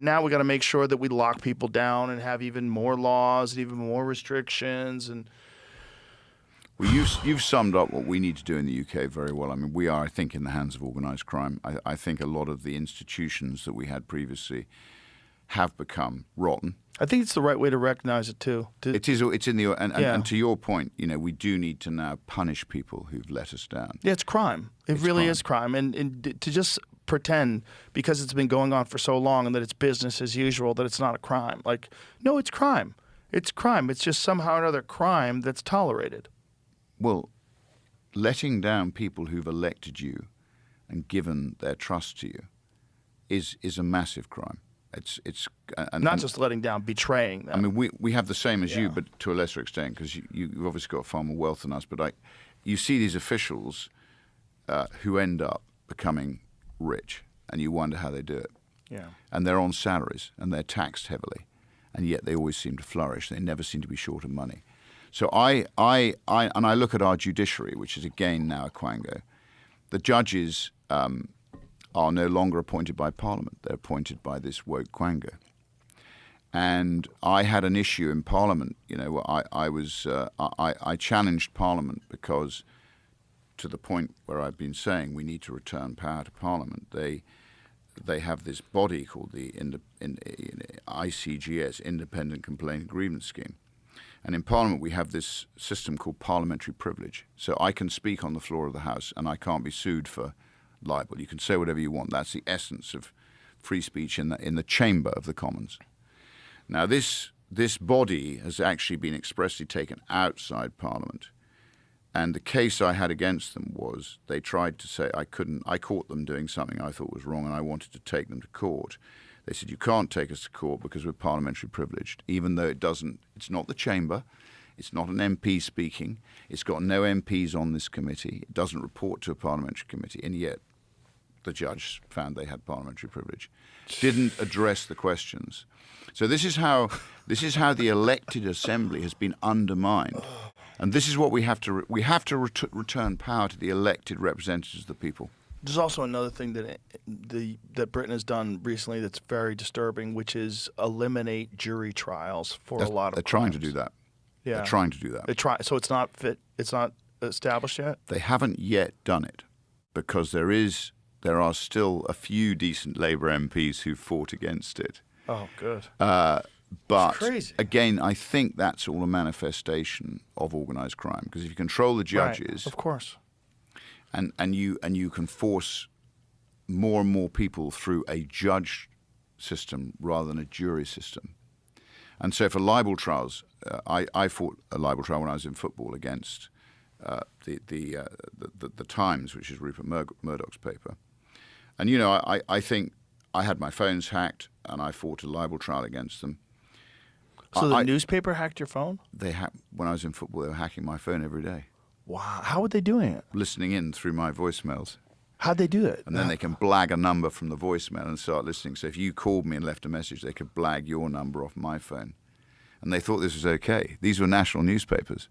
Now we got to make sure that we lock people down and have even more laws and even more restrictions. And well, you've summed up what we need to do in the UK very well. I mean, we are, I think, in the hands of organised crime. I think a lot of the institutions that we had previously have become rotten. I think it's the right way to recognize it too. It is. It's in the and to your point, we do need to now punish people who've let us down. Yeah, it's crime. It really is crime, and to just pretend because it's been going on for so long and that it's business as usual that it's not a crime. Like, no, it's crime. It's crime. It's just somehow or another crime that's tolerated. Well, letting down people who've elected you and given their trust to you is a massive crime. It's not just letting down, betraying them. I mean, we have the same as you, but to a lesser extent, because you've obviously got far more wealth than us. But you see these officials who end up becoming rich, and you wonder how they do it. Yeah. And they're on salaries, and they're taxed heavily, and yet they always seem to flourish. They never seem to be short of money. So I look at our judiciary, which is again now a quango. The judges are no longer appointed by Parliament. They're appointed by this woke quango. And I had an issue in Parliament. I challenged Parliament because, to the point where I've been saying we need to return power to Parliament, they have this body called the ICGS, Independent Complaint Grievance Scheme. And in Parliament we have this system called parliamentary privilege. So I can speak on the floor of the House and I can't be sued for libel. You can say whatever you want. That's the essence of free speech in the chamber of the Commons. Now this body has actually been expressly taken outside Parliament. And the case I had against them was they tried to say I caught them doing something I thought was wrong and I wanted to take them to court. They said, you can't take us to court because we're parliamentary privileged, even though it's not the chamber, it's not an MP speaking, it's got no MPs on this committee, it doesn't report to a parliamentary committee, and yet the judge found they had parliamentary privilege. Didn't address the questions. So this is how the elected assembly has been undermined. And this is what we have to return power to the elected representatives of the people. There's also another thing that Britain has done recently that's very disturbing, which is eliminate jury trials for a lot of They're crimes. trying to do that. Yeah. They're trying to do that. So it's not fit. It's not established yet. They haven't yet done it because there are still a few decent Labour MPs who fought against it. Oh, good. But crazy. Again, I think that's all a manifestation of organised crime because if you control the judges, right. Of course, and you can force more and more people through a judge system rather than a jury system. And so for libel trials, I fought a libel trial when I was in football against the Times, which is Rupert Murdoch's paper. And I think I had my phones hacked, and I fought a libel trial against them. So the newspaper hacked your phone? When I was in football, they were hacking my phone every day. Wow. How were they doing it? Listening in through my voicemails. How'd they do it? And then they can blag a number from the voicemail and start listening. So if you called me and left a message, they could blag your number off my phone. And they thought this was okay. These were national newspapers.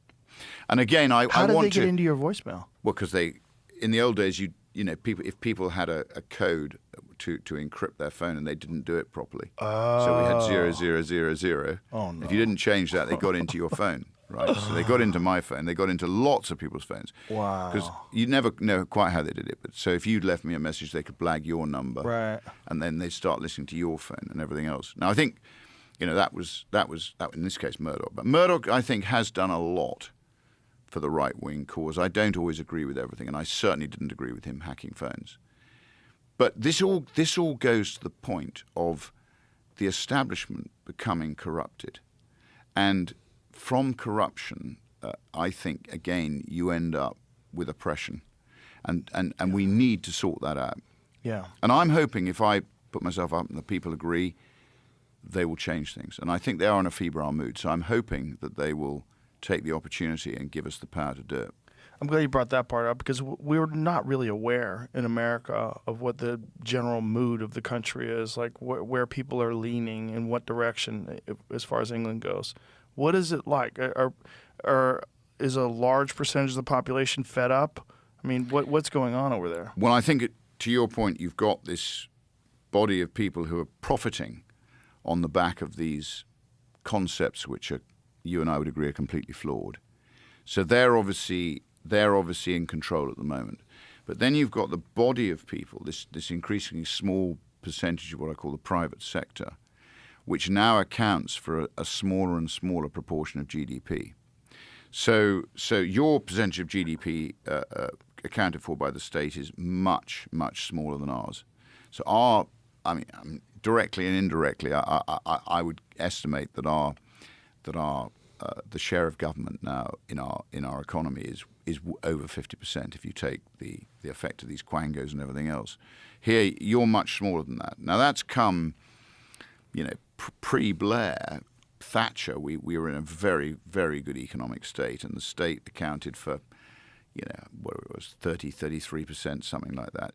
And again, How did they get into your voicemail? Well, because in the old days, if people had a code to encrypt their phone and they didn't do it properly. So we had 0000. Oh, no. If you didn't change that, they got into your phone, right? So they got into my phone. They got into lots of people's phones. Wow. Because you never know quite how they did it. But so if you'd left me a message, they could blag your number. Right. And then they'd start listening to your phone and everything else. Now, I think, that was in this case, Murdoch. But Murdoch, I think, has done a lot for the right-wing cause. I don't always agree with everything, and I certainly didn't agree with him hacking phones. But this all goes to the point of the establishment becoming corrupted. And from corruption, I think, again, you end up with oppression. And we need to sort that out. Yeah. And I'm hoping if I put myself up and the people agree, they will change things. And I think they are in a febrile mood. So I'm hoping that they will take the opportunity and give us the power to do it. I'm glad you brought that part up because we were not really aware in America of what the general mood of the country is, like where people are leaning in what direction as far as England goes. What is it like? Is a large percentage of the population fed up? I mean, what's going on over there? Well, I think to your point, you've got this body of people who are profiting on the back of these concepts which you and I would agree are completely flawed. So they're obviously in control at the moment. But then you've got the body of people, this increasingly small percentage of what I call the private sector, which now accounts for a smaller and smaller proportion of GDP. So your percentage of GDP accounted for by the state is much, much smaller than ours. So directly and indirectly, I would estimate that the share of government now in our economy is over 50% if you take the effect of these quangos and everything else. Here, you're much smaller than that. Now that's come, pre-Blair, Thatcher, we were in a very, very good economic state, and the state accounted for, what it was, 33%, something like that.